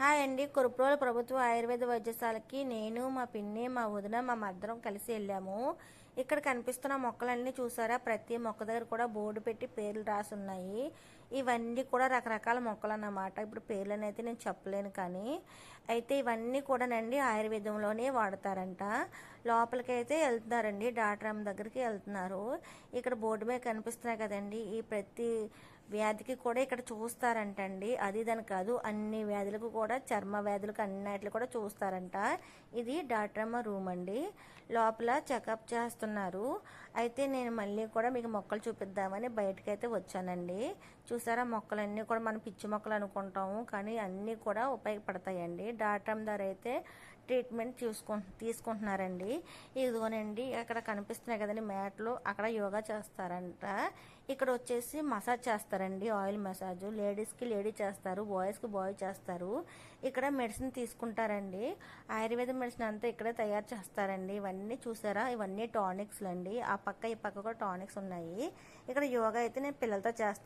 Hi అండి. కురుప్రోలు ప్రభుత్వ ఆయుర్వేద వైద్యశాలకి నేను, మా పిన్ని, మా వదిన, మా మద్దరం కలిసి వెళ్ళాము. ఇక్కడ కనిపిస్తున్న మొక్కలన్నీ చూసారా? ప్రతి మొక్క దగ్గర కూడా బోర్డు పెట్టి పేర్లు రాసి ఉన్నాయి. ఇవన్నీ కూడా రకరకాల మొక్కలు అన్నమాట. ఇప్పుడు పేర్లను అయితే నేను చెప్పలేను, కానీ అయితే ఇవన్నీ కూడానండి ఆయుర్వేదంలోనే వాడతారంట. లోపలికి అయితే వెళ్తున్నారండి, డాక్టర్ అమ్మ దగ్గరికి వెళ్తున్నారు. ఇక్కడ బోర్డు మీద కనిపిస్తున్నాయి కదండి, ఈ ప్రతి వ్యాధికి కూడా ఇక్కడ చూస్తారంటండి. అది దాని కాదు, అన్ని వ్యాధులకు కూడా, చర్మ వ్యాధులకు అన్నిటికి కూడా చూస్తారంట. ఇది డాక్టర్ అమ్మ రూమ్ అండి. లోపల చెకప్ చేస్తున్నారు. అయితే నేను మళ్ళీ కూడా మీకు మొక్కలు చూపిద్దామని బయటకు అయితే వచ్చానండి. చూసారా, మొక్కలన్నీ కూడా మనం పిచ్చి మొక్కలు అనుకుంటాము, కానీ అన్నీ కూడా ఉపయోగపడతాయండి. డాక్టర్ అమ్మ దగ్గర అయితే ట్రీట్మెంట్ తీసుకుంటున్నారండి. ఇదిగోనండి అక్కడ కనిపిస్తున్నాయి కదండి మ్యాట్లు, అక్కడ యోగా చేస్తారంట. ఇక్కడ వచ్చేసి మసాజ్ చేస్తారండి, ఆయిల్ మసాజ్. లేడీస్కి లేడీ చేస్తారు, బాయ్స్కి బాయ్ చేస్తారు. ఇక్కడ మెడిసిన్ తీసుకుంటారండి. ఆయుర్వేద మెడిసిన్ అంతా ఇక్కడే తయారు చేస్తారండి. ఇవన్నీ చూసారా, ఇవన్నీ టానిక్స్లు అండి. ఆ పక్క ఈ పక్క కూడా టానిక్స్ ఉన్నాయి. ఇక్కడ యోగా అయితే నేను పిల్లలతో చేస్తాను.